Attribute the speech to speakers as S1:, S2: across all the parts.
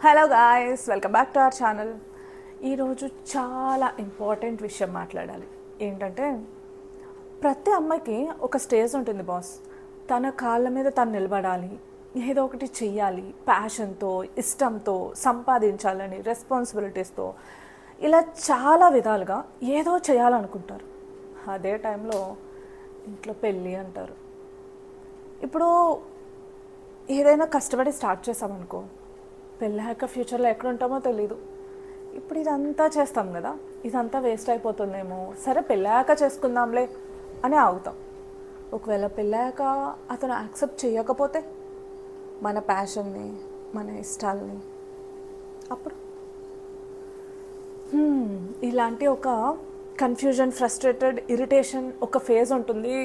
S1: Hello guys, welcome back to our channel. ఈరోజు చాలా important విషయం మాట్లాడాలి. ఏంటంటే ప్రతి అమ్మాయికి ఒక స్టేజ్ ఉంటుంది బాస్. తన కాళ్ళ మీద తను నిలబడాలి, ఏదో ఒకటి చెయ్యాలి, ప్యాషన్తో, ఇష్టంతో, సంపాదించాలని, రెస్పాన్సిబిలిటీస్తో, ఇలా చాలా విధాలుగా ఏదో చేయాలనుకుంటారు. అదే టైంలో ఇంట్లో పెళ్ళి అంటారు. ఇప్పుడు ఏదైనా కష్టపడి స్టార్ట్ చేసామనుకో, పెళ్ళాక ఫ్యూచర్లో ఎక్కడ ఉంటామో తెలీదు. ఇప్పుడు ఇదంతా చేస్తాం కదా, ఇదంతా వేస్ట్ అయిపోతుందేమో, సరే పెళ్ళాక చేసుకుందాంలే అని ఆగుతాం. ఒకవేళ పెళ్ళాక అతను యాక్సెప్ట్ చేయకపోతే మన ప్యాషన్ని, మన ఇష్టాలని, అప్పుడు ఇలాంటి ఒక కన్ఫ్యూజన్, ఫ్రస్ట్రేటెడ్, ఇరిటేషన్ ఒక ఫేజ్ ఉంటుంది.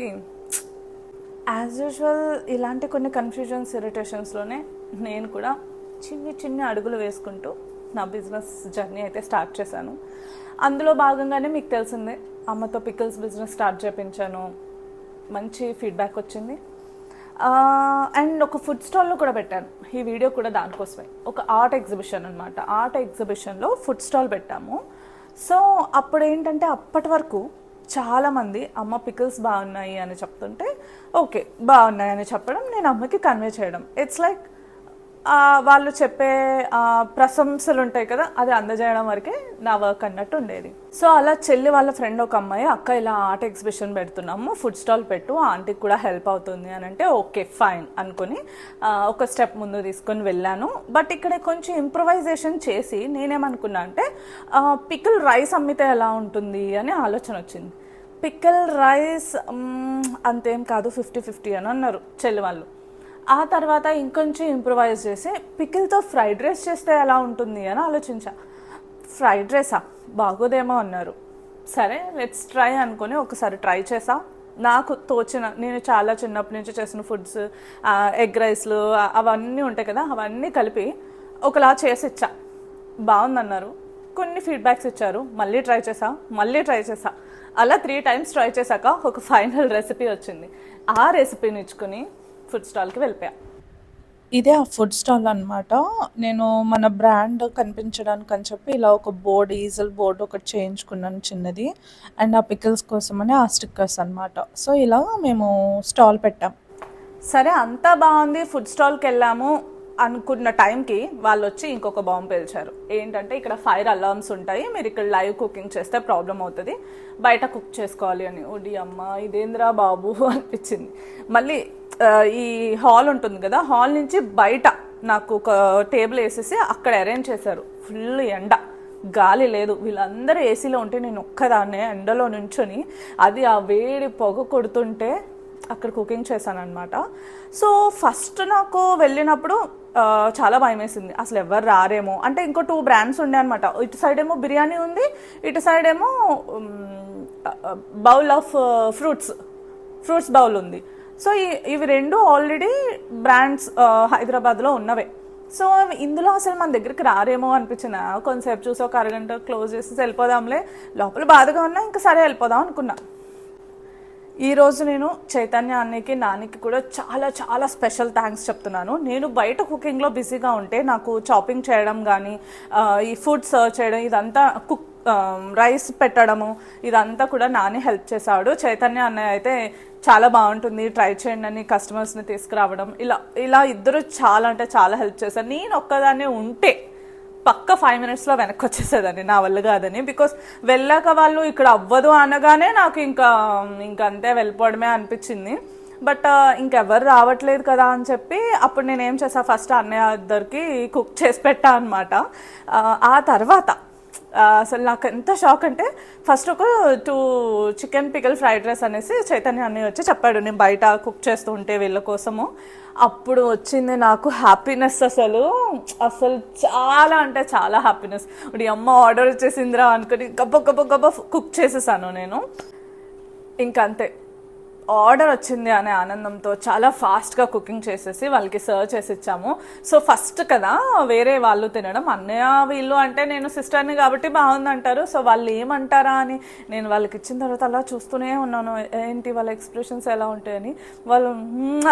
S1: యాజ్ యూజువల్ ఇలాంటి కొన్ని కన్ఫ్యూజన్స్, ఇరిటేషన్స్లోనే నేను కూడా చిన్ని చిన్ని అడుగులు వేసుకుంటూ నా బిజినెస్ జర్నీ అయితే స్టార్ట్ చేశాను. అందులో భాగంగానే మీకు తెలిసిందే, అమ్మతో పికిల్స్ బిజినెస్ స్టార్ట్ చేయించాను. మంచి ఫీడ్బ్యాక్ వచ్చింది. అండ్ ఒక ఫుడ్ స్టాల్లో కూడా పెట్టాను. ఈ వీడియో కూడా దానికోసమే. ఒక ఆర్ట్ ఎగ్జిబిషన్ అనమాట. ఆర్ట్ ఎగ్జిబిషన్లో ఫుడ్ స్టాల్ పెట్టాము. సో అప్పుడు ఏంటంటే, అప్పటి వరకు చాలామంది అమ్మ పికిల్స్ బాగున్నాయి అని చెప్తుంటే ఓకే బాగున్నాయి అని చెప్పడం, నేను అమ్మకి కన్వే చేయడం. ఇట్స్ లైక్ వాళ్ళు చెప్పే ప్రశంసలు ఉంటాయి కదా, అది అందజేయడం వరకే నా వర్క్ అన్నట్టు ఉండేది. సో అలా చెల్లి వాళ్ళ ఫ్రెండ్ ఒక అమ్మాయి, అక్క ఇలా ఆర్ట్ ఎగ్జిబిషన్ పెడుతున్నాము, ఫుడ్ స్టాల్ పెట్టు, ఆంటీకి కూడా హెల్ప్ అవుతుంది అని అంటే ఓకే ఫైన్ అనుకుని ఒక స్టెప్ ముందు తీసుకొని వెళ్ళాను. బట్ ఇక్కడ కొంచెం ఇంప్రొవైజేషన్ చేసి నేనేమనుకున్నా అంటే, పికిల్ రైస్ అమ్మితే ఎలా ఉంటుంది అని ఆలోచన వచ్చింది. పికిల్ రైస్ అంతేం కాదు, 50-50 అని అన్నారు చెల్లి వాళ్ళు. ఆ తర్వాత ఇంకొంచెం ఇంప్రొవైజ్ చేసి పికిల్తో ఫ్రైడ్ రైస్ చేస్తే ఎలా ఉంటుంది అని ఆలోచించా. ఫ్రైడ్ రైసా బాగోదేమో అన్నారు. సరే లెట్స్ ట్రై అనుకుని ఒకసారి ట్రై చేసా. నాకు తోచిన, నేను చాలా చిన్నప్పటి నుంచి చేసిన ఫుడ్స్, ఎగ్ రైస్లు అవన్నీ ఉంటాయి కదా, అవన్నీ కలిపి ఒకలా చేసి ఇచ్చా. బాగుందన్నారు. కొన్ని ఫీడ్బ్యాక్స్ ఇచ్చారు. మళ్ళీ ట్రై చేసా. అలా 3 times ట్రై చేశాక ఒక ఫైనల్ రెసిపీ వచ్చింది. ఆ రెసిపీని ఇచ్చుకుని ఫుడ్ స్టాల్కి వెళ్ళిపోయా. ఇదే ఆ ఫుడ్ స్టాల్ అనమాట. నేను మన బ్రాండ్ కనిపించడానికి అని చెప్పి ఇలా ఒక బోర్డు, ఈజల్ బోర్డు ఒకటి చేయించుకున్నాను చిన్నది. అండ్ ఆ పికిల్స్ కోసమని ఆ స్టిక్కర్స్ అనమాట. సో ఇలా మేము స్టాల్ పెట్టాం. సరే అంతా బాగుంది, ఫుడ్ స్టాల్కి వెళ్ళాము అనుకున్న టైంకి వాళ్ళు వచ్చి ఇంకొక బాంబు పేల్చారు. ఏంటంటే, ఇక్కడ ఫైర్ అలార్మ్స్ ఉంటాయి, మీరు ఇక్కడ లైవ్ కుకింగ్ చేస్తే ప్రాబ్లం అవుతుంది, బయట కుక్ చేసుకోవాలి అని. ఓడి అమ్మ ఇదేంద్రా బాబు అనిపించింది. మళ్ళీ ఈ హాల్ ఉంటుంది కదా, హాల్ నుంచి బయట నాకు ఒక టేబుల్ వేసేసి అక్కడ అరేంజ్ చేశారు. ఫుల్ ఎండ, గాలి లేదు. వీళ్ళందరూ ఏసీలో ఉంటే నేను ఒక్కదాన్నే ఎండలో నుంచొని అది ఆ వేడి పొగ కొడుతుంటే అక్కడ కుకింగ్ చేశాను అనమాట. సో ఫస్ట్ నాకు వెళ్ళినప్పుడు చాలా భయం వేసింది, అసలు ఎవరు రారేమో. అంటే ఇంకో 2 brands ఉండే అనమాట. ఇటు సైడ్ ఏమో బిర్యానీ ఉంది, ఇటు సైడ్ ఏమో బౌల్ ఆఫ్ ఫ్రూట్స్ బౌల్ ఉంది. సో ఇవి 2 ఆల్రెడీ బ్రాండ్స్ హైదరాబాద్లో ఉన్నవే. సో ఇందులో అసలు మన దగ్గరికి రారేమో అనిపించిన. కొంతసేపు చూసి ఒక అరగంట క్లోజ్ చేసి వెళ్ళిపోదాంలే, లోపల బాధగా ఉన్నా ఇంకా సరే వెళ్ళిపోదాం అనుకున్నా. ఈరోజు నేను చైతన్య అన్నయ్యకి, నానికి కూడా చాలా చాలా స్పెషల్ థ్యాంక్స్ చెప్తున్నాను. నేను బయట కుకింగ్లో బిజీగా ఉంటే నాకు చాపింగ్ చేయడం కానీ, ఈ ఫుడ్ సర్వ్ చేయడం, ఇదంతా రైస్ పెట్టడము, ఇదంతా కూడా నాని హెల్ప్ చేశాడు. చైతన్య అన్నయ్య అయితే చాలా బాగుంటుంది ట్రై చేయండి అని కస్టమర్స్ని తీసుకురావడం, ఇలా ఇద్దరు చాలా అంటే చాలా హెల్ప్ చేశారు. నేను ఒక్కదాన్ని ఉంటే పక్క 5 minutesలో వెనక్కి వచ్చేసేదాన్ని, నా వల్ల కాదని. బికాస్ వెళ్ళాక వాళ్ళు ఇక్కడ అవ్వదు అనగానే నాకు ఇంకా అంతే వెళ్ళిపోవడమే అనిపించింది. బట్ ఇంకెవరు రావట్లేదు కదా అని చెప్పి అప్పుడు నేనేం చేసా, ఫస్ట్ అన్నయ్య ఇద్దరికి కుక్ చేసి పెట్టా అనమాట. ఆ తర్వాత అసలు నాకు ఎంత షాక్ అంటే, ఫస్ట్ ఒక 2 చికెన్ పికిల్ ఫ్రైడ్ రైస్ అనేసి చైతన్య అన్నయ్య వచ్చి చెప్పాడు, నేను బయట కుక్ చేస్తూ ఉంటే వీళ్ళ కోసము. అప్పుడు వచ్చింది నాకు హ్యాపీనెస్. అసలు చాలా అంటే చాలా హ్యాపీనెస్. ఇప్పుడు అమ్మ ఆర్డర్ వచ్చేసిందిరా అనుకుని గబ్బ కుక్ చేసేసాను నేను. ఇంకంతే, ఆర్డర్ వచ్చింది అనే ఆనందంతో చాలా ఫాస్ట్గా కుకింగ్ చేసేసి వాళ్ళకి సర్వ్ చేసి ఇచ్చాము. సో ఫస్ట్ కదా వేరే వాళ్ళు తినడం, అన్నయ్య వీళ్ళు అంటే నేను సిస్టర్ని కాబట్టి బాగుందంటారు. సో వాళ్ళు ఏమంటారా అని నేను వాళ్ళకి ఇచ్చిన తర్వాత అలా చూస్తూనే ఉన్నాను, ఏంటి వాళ్ళ ఎక్స్ప్రెషన్స్ ఎలా ఉంటాయని. వాళ్ళు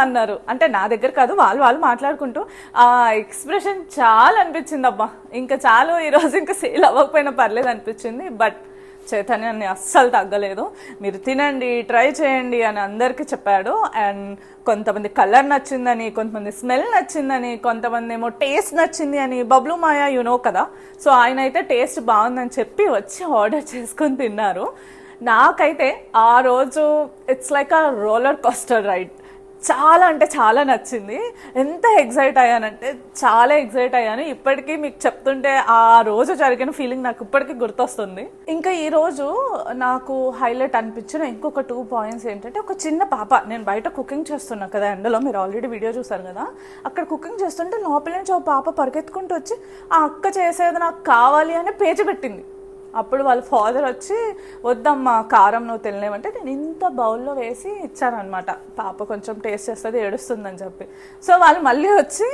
S1: అన్నారు, అంటే నా దగ్గర కాదు, వాళ్ళు మాట్లాడుకుంటూ. ఆ ఎక్స్ప్రెషన్ చాలా అనిపించింది, అబ్బా ఇంకా చాలు ఈరోజు ఇంకా సేల్ అవ్వకపోయినా పర్లేదు అనిపించింది. బట్ చైతన్యాన్ని అస్సలు తగ్గలేదు, మీరు తినండి, ట్రై చేయండి అని అందరికీ చెప్పాడు. అండ్ కొంతమంది కలర్ నచ్చిందని, కొంతమంది స్మెల్ నచ్చిందని, కొంతమంది ఏమో టేస్ట్ నచ్చింది అని. బబ్లు మాయా యునో కదా, సో ఆయన అయితే టేస్ట్ బాగుందని చెప్పి వచ్చి ఆర్డర్ చేసుకొని తిన్నారు. నాకైతే ఆ రోజు it's like a roller coaster ride, చాలా అంటే చాలా నచ్చింది. ఎంత ఎగ్జైట్ అయ్యానంటే చాలా ఎగ్జైట్ అయ్యాను. ఇప్పటికీ మీకు చెప్తుంటే ఆ రోజు జరిగిన ఫీలింగ్ నాకు ఇప్పటికీ గుర్తొస్తుంది. ఇంకా ఈరోజు నాకు హైలైట్ అనిపించిన ఇంకొక 2 పాయింట్స్ ఏంటంటే, ఒక చిన్న పాప, నేను బయట కుకింగ్ చేస్తున్నా కదా ఎండలో, మీరు ఆల్రెడీ వీడియో చూసారు కదా, అక్కడ కుకింగ్ చేస్తుంటే లోపల నుంచి ఒక పాప పరిగెత్తుకుంటూ వచ్చి ఆ అక్క చేసేది నాకు కావాలి అని పేచి పెట్టింది. అప్పుడు వాళ్ళ ఫాదర్ వచ్చి, వద్దమ్మా కారం నువ్వు తినలేమంటే నేను ఇంత బౌల్లో వేసి ఇచ్చానమాట, పాప కొంచెం టేస్ట్ చేస్తుంది ఏడుస్తుందని చెప్పి. సో వాళ్ళు మళ్ళీ వచ్చి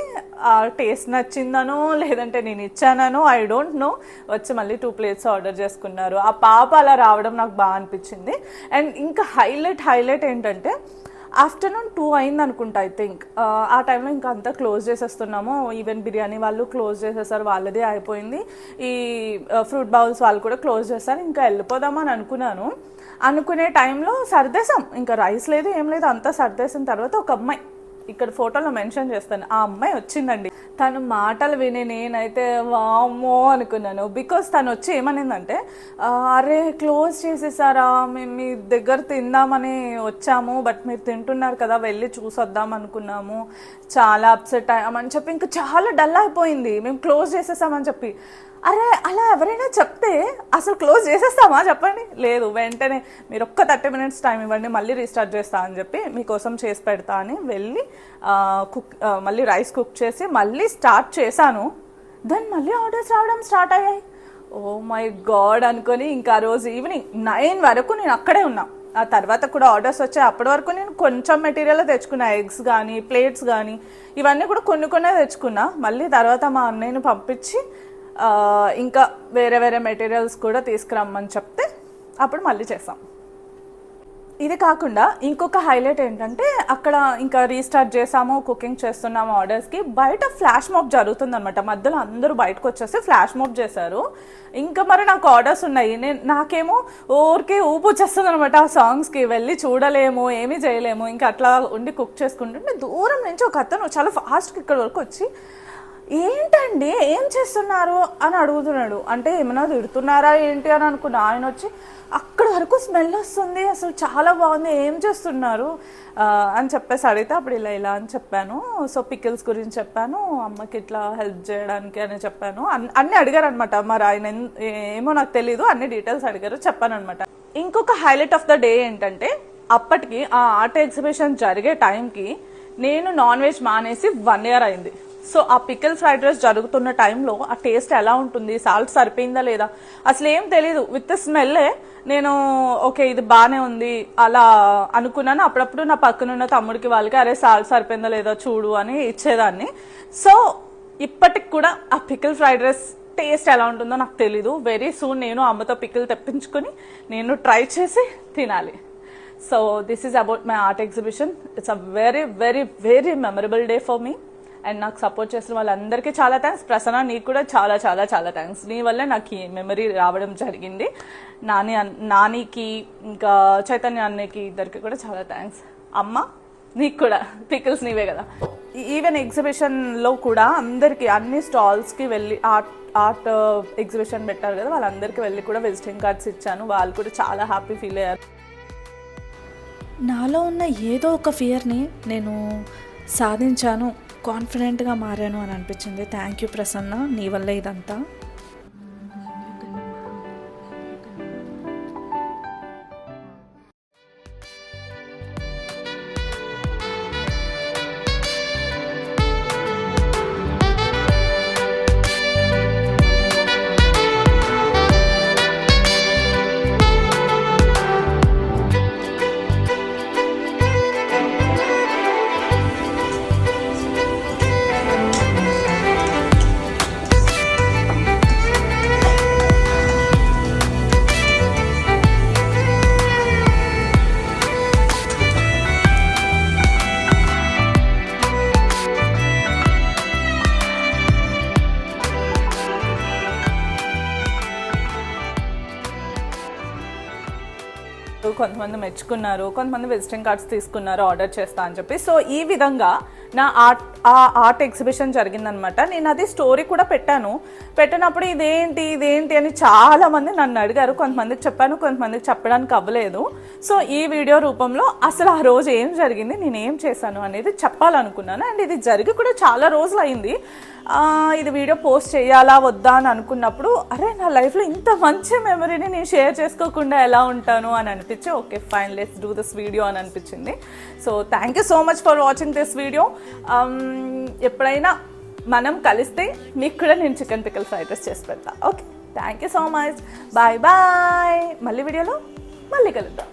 S1: ఆ టేస్ట్ నచ్చిందనో లేదంటే నేను ఇచ్చానో ఐ డోంట్ నో, వచ్చి మళ్ళీ 2 ప్లేట్స్ ఆర్డర్ చేసుకున్నారు. ఆ పాప అలా రావడం నాకు బాగా అనిపించింది. అండ్ ఇంకా హైలైట్ ఏంటంటే, ఆఫ్టర్నూన్ 2 అయింది అనుకుంటా ఐ థింక్. ఆ టైంలో ఇంకా అంతా క్లోజ్ చేసేస్తున్నాము. ఈవెన్ బిర్యానీ వాళ్ళు క్లోజ్ చేసేసారు, వాళ్ళదే అయిపోయింది. ఈ ఫ్రూట్ బౌల్స్ వాళ్ళు కూడా క్లోజ్ చేస్తారు. ఇంకా వెళ్ళిపోదామని అనుకునే టైంలో సర్దేశాం, ఇంకా రైస్ లేదు ఏం లేదు, అంతా సర్దేసిన తర్వాత ఒక అమ్మాయి, ఇక్కడ ఫోటోలో మెన్షన్ చేస్తాను, ఆ అమ్మాయి వచ్చిందండి. తను మాటలు విని నేనైతే వామ్మో అనుకున్నాను. బికాస్ తను వచ్చి ఏమనిందంటే, అరే క్లోజ్ చేసేసారా, మేము మీ దగ్గర తిందామని వచ్చాము, బట్ మీరు తింటున్నారు కదా వెళ్ళి చూసొద్దాం అనుకున్నాము, చాలా అప్సెట్ అయ్యామని చెప్పి ఇంకా చాలా డల్ అయిపోయింది, మేము క్లోజ్ చేసేసామని చెప్పి. అరే అలా ఎవరైనా చెప్తే అసలు క్లోజ్ చేసేస్తామా చెప్పండి? లేదు, వెంటనే మీరు ఒక్క 30 minutes టైం ఇవ్వండి, మళ్ళీ రీస్టార్ట్ చేస్తా అని చెప్పి మీకోసం చేసి పెడతా అని వెళ్ళి మళ్ళీ రైస్ కుక్ చేసి మళ్ళీ స్టార్ట్ చేశాను. దెన్ మళ్ళీ ఆర్డర్స్ రావడం స్టార్ట్ అయ్యాయి. ఓ మై గాడ్ అనుకొని ఇంకా రోజు ఈవినింగ్ 9 వరకు నేను అక్కడే ఉన్నా. ఆ తర్వాత కూడా ఆర్డర్స్ వచ్చాయి. అప్పటి వరకు నేను కొంచెం మెటీరియల్ తెచ్చుకున్నా, ఎగ్స్ కానీ ప్లేట్స్ కానీ ఇవన్నీ కూడా కొన్నే తెచ్చుకున్నా. మళ్ళీ తర్వాత మా అన్నయ్యని పంపించి ఇంకా వేరే మెటీరియల్స్ కూడా తీసుకురమ్మని చెప్తే అప్పుడు మళ్ళీ చేసాం. ఇది కాకుండా ఇంకొక హైలైట్ ఏంటంటే, అక్కడ ఇంకా రీస్టార్ట్ చేసాము, కుకింగ్ చేస్తున్నాము ఆర్డర్స్కి, బయట ఫ్లాష్ మాబ్ జరుగుతుందనమాట. మధ్యలో అందరూ బయటకు వచ్చేసి ఫ్లాష్ మాబ్ చేశారు. ఇంకా మరి నాకు ఆర్డర్స్ ఉన్నాయి, నాకేమో ఊరికే ఊపు వచ్చేస్తుంది అనమాట ఆ సాంగ్స్కి. వెళ్ళి చూడలేము, ఏమీ చేయలేము, ఇంకా అట్లా ఉండి కుక్ చేసుకుంటుంటే దూరం నుంచి ఒక అతను చాలా ఫాస్ట్గా ఇక్కడ వరకు వచ్చి, ఏంటండి ఏం చేస్తున్నారు అని అడుగుతున్నాడు. అంటే ఏమైనా తిడుతున్నారా ఏంటి అని అనుకున్నా. ఆయన వచ్చి అక్కడ వరకు స్మెల్ వస్తుంది, అసలు చాలా బాగుంది, ఏం చేస్తున్నారు అని చెప్పేసి అడిగితే అప్పుడు ఇలా అని చెప్పాను. సో పికిల్స్ గురించి చెప్పాను, అమ్మకి ఇట్లా హెల్ప్ చేయడానికి అని చెప్పాను. అన్నీ అడిగారు అనమాట. మరి ఆయన ఏమో నాకు తెలీదు, అన్ని డీటెయిల్స్ అడిగారు, చెప్పాను అనమాట. ఇంకొక హైలైట్ ఆఫ్ ద డే ఏంటంటే, అప్పటికి ఆ ఆర్ట్ ఎగ్జిబిషన్ జరిగే టైంకి నేను నాన్ వెజ్ మానేసి 1 year అయింది. సో ఆ పికిల్ ఫ్రైడ్ రైస్ జరుగుతున్న టైంలో ఆ టేస్ట్ ఎలా ఉంటుంది, సాల్ట్ సరిపోయిందా లేదా అసలు ఏం తెలీదు. విత్ స్మెల్లే నేను ఓకే ఇది బాగానే ఉంది అలా అనుకున్నాను. అప్పుడప్పుడు నా పక్కనున్న తమ్ముడికి వాళ్ళకి అరే సాల్ట్ సరిపోయిందా లేదా చూడు అని ఇచ్చేదాన్ని. సో ఇప్పటికి కూడా ఆ పికిల్ ఫ్రైడ్ రైస్ టేస్ట్ ఎలా ఉంటుందో నాకు తెలీదు. వెరీ సూన్ నేను అమ్మతో పికిల్ తెప్పించుకొని నేను ట్రై చేసి తినాలి. So this is about my art exhibition. It's a very memorable day for me. And నాకు సపోర్ట్ చేసిన వాళ్ళందరికీ చాలా థ్యాంక్స్. ప్రసన్న నీకు కూడా చాలా చాలా చాలా థ్యాంక్స్. నీ వల్ల నాకు ఈ మెమరీ రావడం జరిగింది. నానికి ఇంకా చైతన్య అన్నయ్యకి ఇద్దరికి కూడా చాలా థ్యాంక్స్. అమ్మ నీకు కూడా, పికిల్స్ నీవే కదా. ఈవెన్ ఎగ్జిబిషన్లో కూడా అందరికీ అన్ని స్టాల్స్కి వెళ్ళి ఆర్ట్ ఎగ్జిబిషన్ పెట్టారు కదా, వాళ్ళందరికీ వెళ్ళి కూడా విజిటింగ్ కార్డ్స్ ఇచ్చాను. వాళ్ళు కూడా చాలా హ్యాపీ ఫీల్ అయ్యారు.
S2: నాలో ఉన్న ఏదో ఒక ఫియర్ని నేను సాధించాను, కాన్ఫిడెంట్గా మారాను అని అనిపించింది. థ్యాంక్ యూ ప్రసన్న, నీ వల్ల ఇదంతా.
S1: కొంతమంది మెచ్చుకున్నారు, కొంతమంది విజిటింగ్ కార్డ్స్ తీసుకున్నారు ఆర్డర్ చేస్తా అని చెప్పి. సో ఈ విధంగా నా ఆర్ట్ ఎగ్జిబిషన్ జరిగిందనమాట. నేను అది స్టోరీ కూడా పెట్టినప్పుడు ఇదేంటి అని చాలామంది నన్ను అడిగారు. కొంతమందికి చెప్పాను, కొంతమందికి చెప్పడానికి అవ్వలేదు. సో ఈ వీడియో రూపంలో అసలు ఆ రోజు ఏం జరిగింది, నేను ఏం చేశాను అనేది చెప్పాలనుకున్నాను. అండ్ ఇది జరిగి కూడా చాలా రోజులు అయింది. ఇది వీడియో పోస్ట్ చేయాలా వద్దా అని అనుకున్నప్పుడు అరే నా లైఫ్లో ఇంత మంచి మెమరీని నేను షేర్ చేసుకోకుండా ఎలా ఉంటాను అని అనిపించి okay fine let's do this video అని అనిపించింది. So thank you so much for watching this video. ఎప్పుడైనా మనం కలిస్తే మీకు కూడా నేను చికెన్ పికల్ ఫ్రైడ్ రైస్ చేసి పెడతా. Okay thank you so much, bye bye. మళ్ళీ వీడియోలో మళ్ళీ కలుద్దాం.